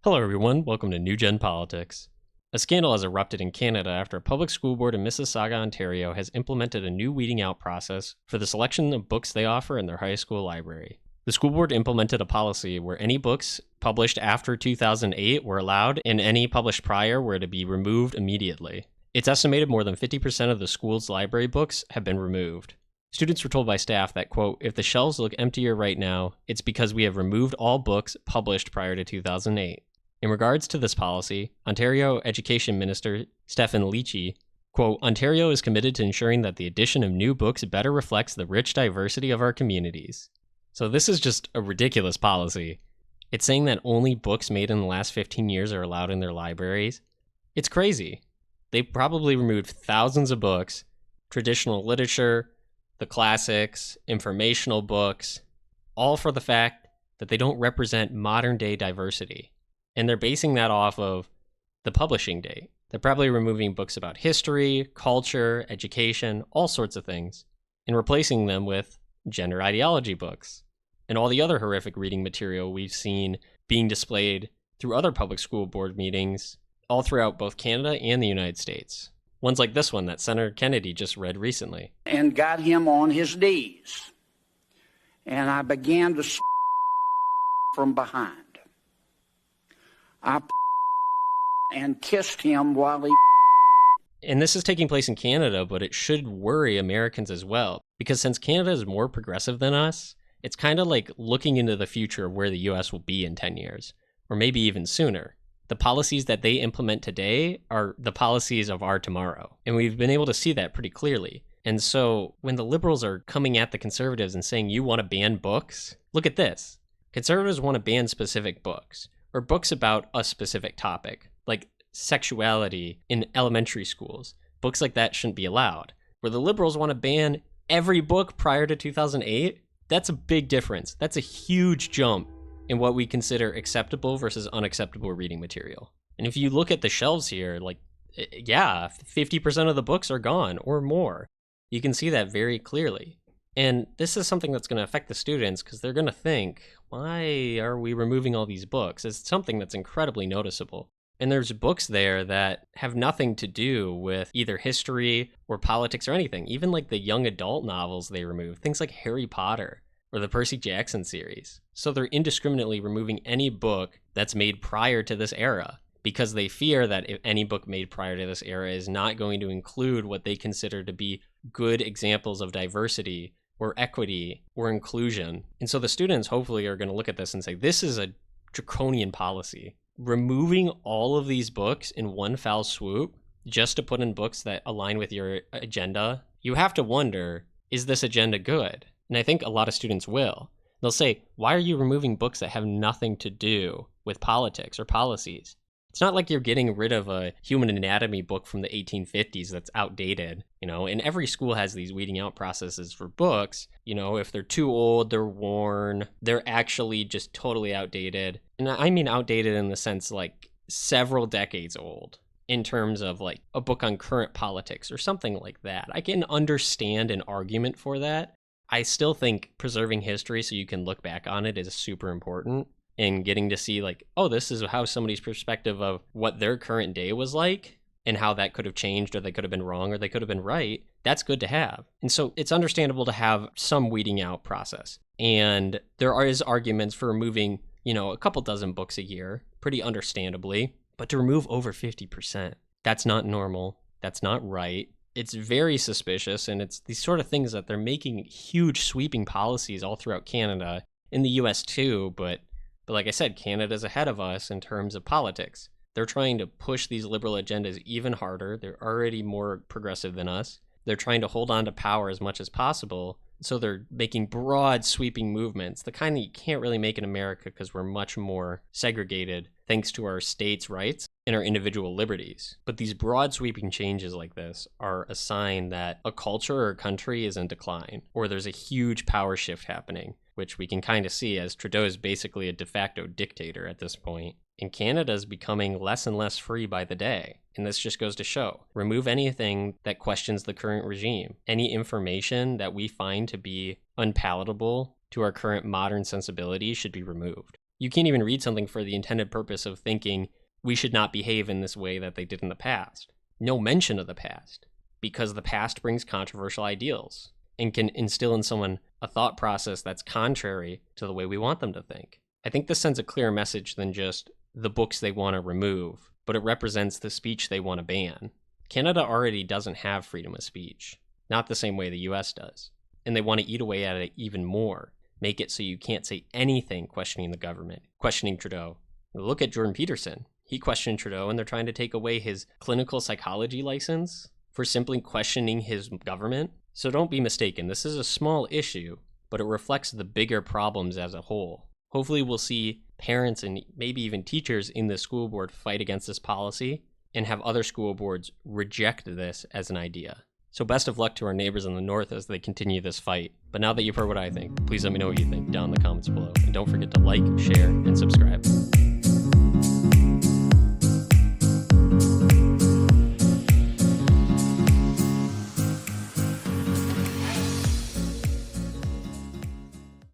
Hello, everyone. Welcome to New Gen Politics. A scandal has erupted in Canada after a public school board in Mississauga, Ontario has implemented a new weeding out process for the selection of books they offer in their high school library. The school board implemented a policy where any books published after 2008 were allowed and any published prior were to be removed immediately. It's estimated more than 50% of the school's library books have been removed. Students were told by staff that, quote, if the shelves look emptier right now, it's because we have removed all books published prior to 2008. In regards to this policy, Ontario Education Minister Stephen Lecce, quote, Ontario is committed to ensuring that the addition of new books better reflects the rich diversity of our communities. So this is just a ridiculous policy. It's saying that only books made in the last 15 years are allowed in their libraries. It's crazy. They probably removed thousands of books, traditional literature, the classics, informational books, all for the fact that they don't represent modern day diversity. And they're basing that off of the publishing date. They're probably removing books about history, culture, education, all sorts of things, and replacing them with gender ideology books and all the other horrific reading material we've seen being displayed through other public school board meetings all throughout both Canada and the United States. Ones like this one that Senator Kennedy just read recently. And got him on his knees. And I began to from behind. I and kissed him while he. And this is taking place in Canada, but it should worry Americans as well. Because since Canada is more progressive than us, it's kind of like looking into the future of where the US will be in 10 years, or maybe even sooner. The policies that they implement today are the policies of our tomorrow. And we've been able to see that pretty clearly. And so when the liberals are coming at the conservatives and saying, you want to ban books? Look at this. Conservatives want to ban specific books, or books about a specific topic, like sexuality in elementary schools. Books like that shouldn't be allowed. Where the liberals want to ban every book prior to 2008, that's a big difference. That's a huge jump in what we consider acceptable versus unacceptable reading material. And if you look at the shelves here, like, yeah, 50% of the books are gone or more. You can see that very clearly. And this is something that's going to affect the students because they're going to think, why are we removing all these books? It's something that's incredibly noticeable. And there's books there that have nothing to do with either history or politics or anything. Even like the young adult novels they remove, things like Harry Potter or the Percy Jackson series. So they're indiscriminately removing any book that's made prior to this era because they fear that if any book made prior to this era is not going to include what they consider to be good examples of diversity or equity or inclusion. And so the students hopefully are going to look at this and say, this is a draconian policy. Removing all of these books in one foul swoop just to put in books that align with your agenda, you have to wonder, is this agenda good? And I think a lot of students will. They'll say, why are you removing books that have nothing to do with politics or policies? It's not like you're getting rid of a human anatomy book from the 1850s that's outdated, and every school has these weeding out processes for books. If they're too old, they're worn, they're actually just totally outdated. And I mean outdated in the sense like several decades old in terms of like a book on current politics or something like that. I can understand an argument for that. I still think preserving history so you can look back on it is super important. And getting to see like, oh, this is how somebody's perspective of what their current day was like and how that could have changed, or they could have been wrong, or they could have been right. That's good to have. And so it's understandable to have some weeding out process. And there is arguments for removing, a couple dozen books a year, pretty understandably. But to remove over 50%, that's not normal. That's not right. It's very suspicious. And it's these sort of things that they're making huge sweeping policies all throughout Canada, in the US too, But like I said, Canada's ahead of us in terms of politics. They're trying to push these liberal agendas even harder. They're already more progressive than us. They're trying to hold on to power as much as possible. So they're making broad, sweeping movements, the kind that you can't really make in America because we're much more segregated thanks to our states' rights and our individual liberties. But these broad, sweeping changes like this are a sign that a culture or a country is in decline, or there's a huge power shift happening, which we can kind of see as Trudeau is basically a de facto dictator at this point. And Canada is becoming less and less free by the day. And this just goes to show, remove anything that questions the current regime. Any information that we find to be unpalatable to our current modern sensibilities should be removed. You can't even read something for the intended purpose of thinking we should not behave in this way that they did in the past. No mention of the past, because the past brings controversial ideals and can instill in someone a thought process that's contrary to the way we want them to think. I think this sends a clearer message than just the books they want to remove, but it represents the speech they want to ban. Canada already doesn't have freedom of speech, not the same way the US does, and they want to eat away at it even more, make it so you can't say anything questioning the government, questioning Trudeau. Look at Jordan Peterson. He questioned Trudeau, and they're trying to take away his clinical psychology license for simply questioning his government. So don't be mistaken. This is a small issue, but it reflects the bigger problems as a whole. Hopefully we'll see parents and maybe even teachers in the school board fight against this policy and have other school boards reject this as an idea. So best of luck to our neighbors in the north as they continue this fight. But now that you've heard what I think, please let me know what you think down in the comments below. And don't forget to like, share, and subscribe.